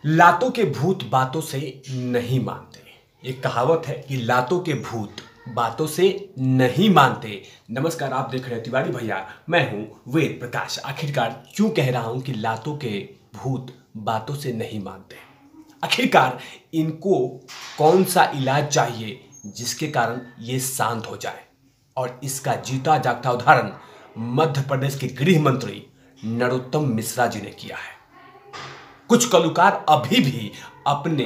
लातों के भूत बातों से नहीं मानते। एक कहावत है कि लातों के भूत बातों से नहीं मानते। नमस्कार, आप देख रहे हैं तिवारी भैया, मैं हूं वेद प्रकाश। आखिरकार क्यों कह रहा हूं कि लातों के भूत बातों से नहीं मानते? आखिरकार इनको कौन सा इलाज चाहिए जिसके कारण ये शांत हो जाए? और इसका जीता जागता उदाहरण मध्य प्रदेश के गृह मंत्री नरोत्तम मिश्रा जी ने किया है। कुछ कलुकार अभी भी अपने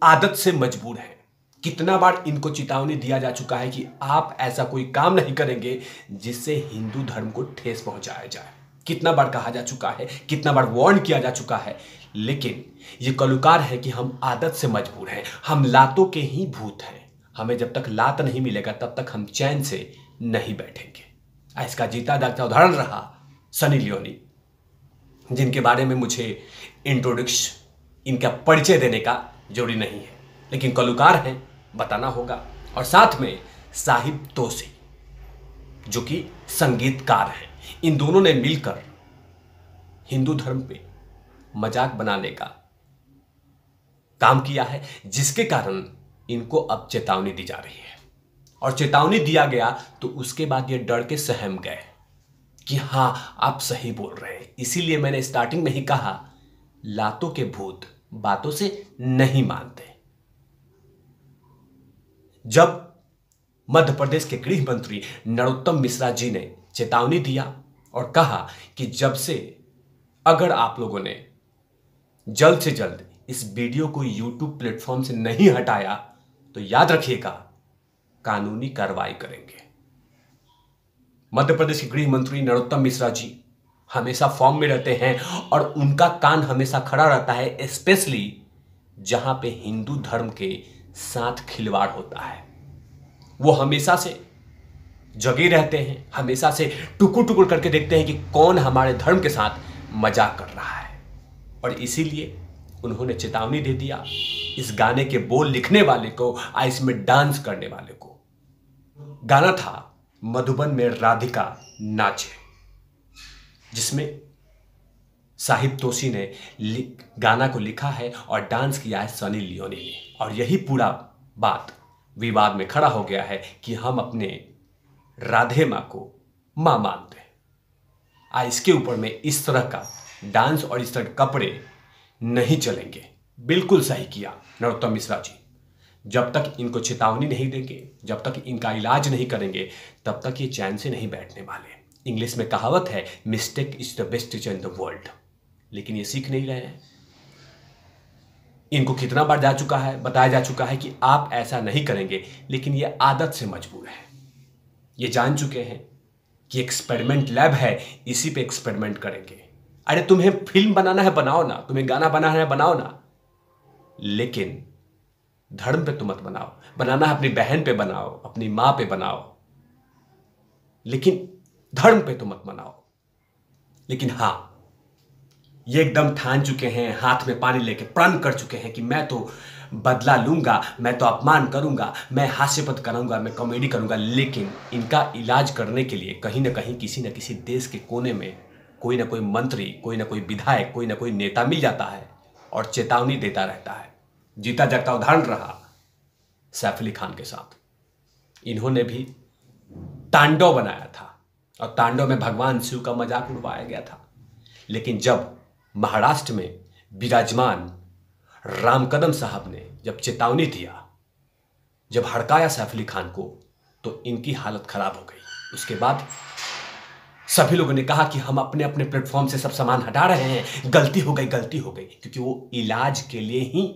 आदत से मजबूर हैं। कितना बार इनको चेतावनी दिया जा चुका है कि आप ऐसा कोई काम नहीं करेंगे जिससे हिंदू धर्म को ठेस पहुंचाया जाए। कितना बार कहा जा चुका है, कितना बार वार्न किया जा चुका है, लेकिन ये कलुकार है कि हम आदत से मजबूर हैं। हम लातों के ही भूत हैं। हमें जब तक लात नहीं मिलेगा तब तक हम चैन से नहीं बैठेंगे। इसका जीता जागता उदाहरण रहा सनी लियोनी, जिनके बारे में मुझे इंट्रोडक्शन, इनका परिचय देने का जरूरी नहीं है, लेकिन कलुकार हैं, बताना होगा। और साथ में साहिब तोसी, जो कि संगीतकार हैं। इन दोनों ने मिलकर हिंदू धर्म पे मजाक बनाने का काम किया है, जिसके कारण इनको अब चेतावनी दी जा रही है। और चेतावनी दिया गया तो उसके बाद ये डर के सहम गए कि हां, आप सही बोल रहे हैं। इसीलिए मैंने स्टार्टिंग में ही कहा, लातों के भूत बातों से नहीं मानते। जब मध्य प्रदेश के गृह मंत्री नरोत्तम मिश्रा जी ने चेतावनी दिया और कहा कि जब से अगर आप लोगों ने जल्द से जल्द इस वीडियो को यूट्यूब प्लेटफॉर्म से नहीं हटाया तो याद रखिएगा, कानूनी कार्रवाई करेंगे। मध्य प्रदेश के गृह मंत्री नरोत्तम मिश्रा जी हमेशा फॉर्म में रहते हैं और उनका कान हमेशा खड़ा रहता है, स्पेशली जहां पे हिंदू धर्म के साथ खिलवाड़ होता है। वो हमेशा से जगे रहते हैं, हमेशा से टुकुर टुकुर करके देखते हैं कि कौन हमारे धर्म के साथ मजाक कर रहा है। और इसीलिए उन्होंने चेतावनी दे दिया इस गाने के बोल लिखने वाले को, इसमें डांस करने वाले को। गाना था मधुबन में राधिका नाचे, जिसमें साहिब तोसी ने गाना को लिखा है और डांस किया है सनी लियोनी ने। और यही पूरा बात विवाद में खड़ा हो गया है कि हम अपने राधे मां को मां मानते हैं। इसके ऊपर में इस तरह का डांस और इस तरह के कपड़े नहीं चलेंगे। बिल्कुल सही किया नरोत्तम मिश्रा जी। जब तक इनको चेतावनी नहीं देंगे, जब तक इनका इलाज नहीं करेंगे, तब तक ये चैन से नहीं बैठने वाले। इंग्लिश में कहावत है, mistake is the best teacher in the world. लेकिन ये सीख नहीं रहे हैं। इनको कितना बार बताया जा चुका है कि आप ऐसा नहीं करेंगे, लेकिन ये आदत से मजबूर है। ये जान चुके हैं कि एक्सपेरिमेंट लैब है, इसी पे एक्सपेरिमेंट करेंगे। अरे तुम्हें फिल्म बनाना है बनाओ ना, तुम्हें गाना बनाना है बनाओ ना, लेकिन धर्म पे तो मत बनाओ। बनाना है अपनी बहन पे बनाओ, अपनी मां पे बनाओ, लेकिन धर्म पे तो मत बनाओ। लेकिन हां, ये एकदम ठान चुके हैं, हाथ में पानी लेके प्रण कर चुके हैं कि मैं तो बदला लूंगा, मैं तो अपमान करूंगा, मैं हास्यपद करूंगा, मैं कॉमेडी करूंगा। लेकिन इनका इलाज करने के लिए कहीं ना कहीं किसी न किसी देश के कोने में कोई ना कोई मंत्री, कोई ना कोई विधायक, कोई ना कोई नेता मिल जाता है और चेतावनी देता रहता है। जीता जागता उदाहरण रहा सैफ अली खान के साथ। इन्होंने भी तांडव बनाया था और तांडव में भगवान शिव का मजाक उड़वाया गया था। लेकिन जब महाराष्ट्र में विराजमान राम कदम साहब ने जब चेतावनी दिया, जब हड़काया सैफ अली खान को, तो इनकी हालत खराब हो गई। उसके बाद सभी लोगों ने कहा कि हम अपने अपने प्लेटफॉर्म से सब सामान हटा रहे हैं, गलती हो गई, गलती हो गई, क्योंकि वो इलाज के लिए ही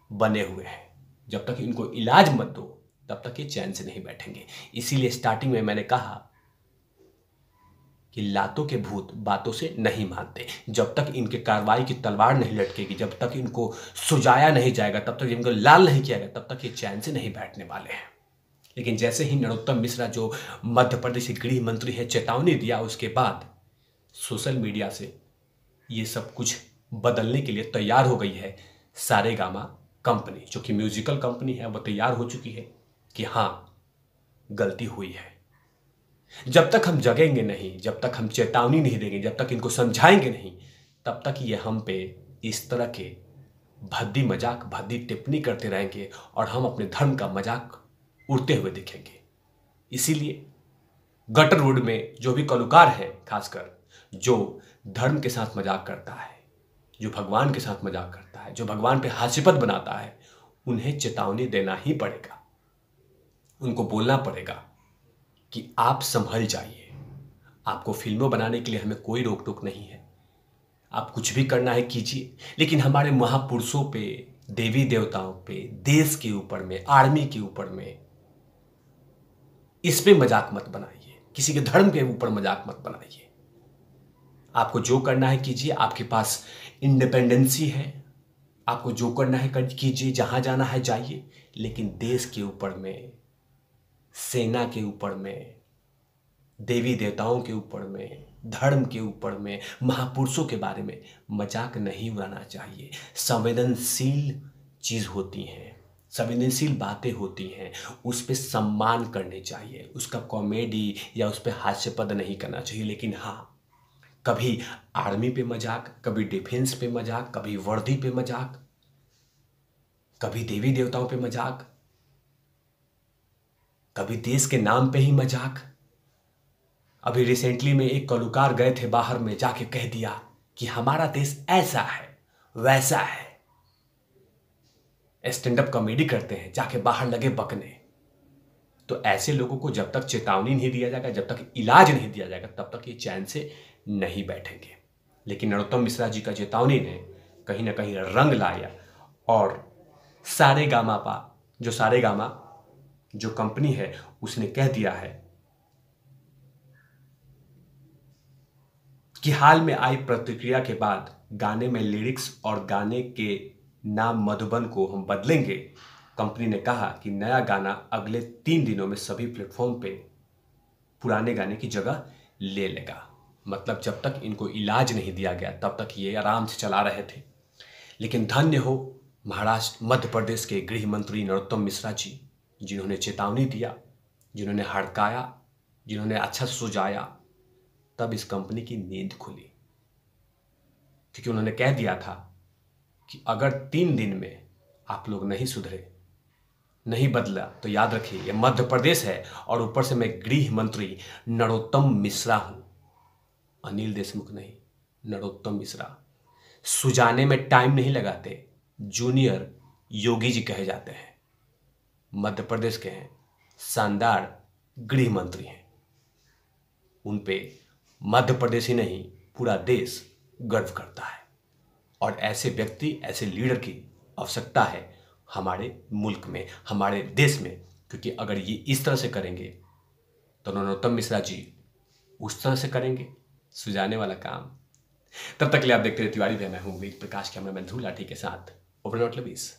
बने हुए हैं। जब तक इनको इलाज मत दो तब तक ये चैन से नहीं बैठेंगे। इसीलिए स्टार्टिंग में मैंने कहा कि लातों के भूत बातों से नहीं मानते। जब तक इनके कार्रवाई की तलवार नहीं लटकेगी, जब तक इनको सुजाया नहीं जाएगा, तब तक इनको लाल नहीं किया गया, तब तक ये चैन से नहीं बैठने वाले हैं। लेकिन जैसे ही नरोत्तम मिश्रा, जो मध्य प्रदेश के गृह मंत्री है, चेतावनी दिया, उसके बाद सोशल मीडिया से ये सब कुछ बदलने के लिए तैयार हो गई है। सारेगामा कंपनी, जो कि म्यूजिकल कंपनी है, वो तैयार हो चुकी है कि हां, गलती हुई है। जब तक हम जगेंगे नहीं, जब तक हम चेतावनी नहीं देंगे, जब तक इनको समझाएंगे नहीं, तब तक ये हम पे इस तरह के भद्दी मजाक, भद्दी टिप्पणी करते रहेंगे और हम अपने धर्म का मजाक उड़ते हुए दिखेंगे। इसीलिए गटरवुड में जो भी कलुकार है, खासकर जो धर्म के साथ मजाक करता है, जो भगवान के साथ मजाक करता है, जो भगवान पे हास्यास्पद बनाता है, उन्हें चेतावनी देना ही पड़ेगा। उनको बोलना पड़ेगा कि आप संभल जाइए। आपको फिल्मों बनाने के लिए हमें कोई रोक टोक नहीं है, आप कुछ भी करना है कीजिए, लेकिन हमारे महापुरुषों पे, देवी देवताओं पे, देश के ऊपर में, आर्मी के ऊपर में इस पे मजाक मत बनाइए, किसी के धर्म के ऊपर मजाक मत बनाइए। आपको जो करना है कीजिए, आपके पास इंडिपेंडेंसी है, आपको जो करना है कीजिए, जहां जाना है जाइए, लेकिन देश के ऊपर में, सेना के ऊपर में, देवी देवताओं के ऊपर में, धर्म के ऊपर में, महापुरुषों के बारे में मजाक नहीं उड़ाना चाहिए। संवेदनशील चीज होती हैं, संवेदनशील बातें होती हैं, उस पर सम्मान करने चाहिए, उसका कॉमेडी या उस पर हास्यपद नहीं करना चाहिए। लेकिन हाँ, कभी आर्मी पे मजाक, कभी डिफेंस पे मजाक, कभी वर्दी पे मजाक, कभी देवी देवताओं पे मजाक, कभी देश के नाम पे ही मजाक। अभी रिसेंटली में एक कलाकार गए थे बाहर में, जाके कह दिया कि हमारा देश ऐसा है वैसा है। स्टैंड अप कॉमेडी करते हैं, जाके बाहर लगे बकने। तो ऐसे लोगों को जब तक चेतावनी नहीं दिया जाएगा, जब तक इलाज नहीं दिया जाएगा, तब तक ये चैन से नहीं बैठेंगे। लेकिन नरोत्तम मिश्रा जी का चेतावनी ने कहीं ना कहीं रंग लाया और सारेगामापा, जो सारेगामा जो कंपनी है, उसने कह दिया है कि हाल में आई प्रतिक्रिया के बाद गाने में लिरिक्स और गाने के नाम मधुबन को हम बदलेंगे। कंपनी ने कहा कि नया गाना अगले 3 दिनों में सभी प्लेटफॉर्म पे पुराने गाने की जगह ले लेगा। मतलब जब तक इनको इलाज नहीं दिया गया तब तक ये आराम से चला रहे थे। लेकिन धन्य हो महाराष्ट्र, मध्य प्रदेश के गृह मंत्री नरोत्तम मिश्रा जी, जिन्होंने चेतावनी दिया, जिन्होंने हड़काया, जिन्होंने अच्छा सुझाया। तब इस कंपनी की नींद खुली, क्योंकि उन्होंने कह दिया था कि अगर 3 दिन में आप लोग नहीं सुधरे, नहीं बदला, तो याद रखिए ये मध्य प्रदेश है और ऊपर से मैं गृह मंत्री नरोत्तम मिश्रा हूं, अनिल देशमुख नहीं, नरोत्तम मिश्रा। सुझाने में टाइम नहीं लगाते, जूनियर योगी जी कहे जाते हैं, मध्य प्रदेश के हैं, शानदार गृह मंत्री हैं। उन पे मध्य प्रदेश ही नहीं पूरा देश गर्व करता है। और ऐसे व्यक्ति, ऐसे लीडर की आवश्यकता है हमारे मुल्क में, हमारे देश में। क्योंकि अगर ये इस तरह से करेंगे तो नरोत्तम मिश्रा जी उस तरह से करेंगे, सुझाने वाला काम। तब तक के लिए आप देखते रहे तिवारी भाई, मैं हूं वेद प्रकाश, कैमरामैन ध्रुव लाठी के साथ ओपन नॉट लवीज।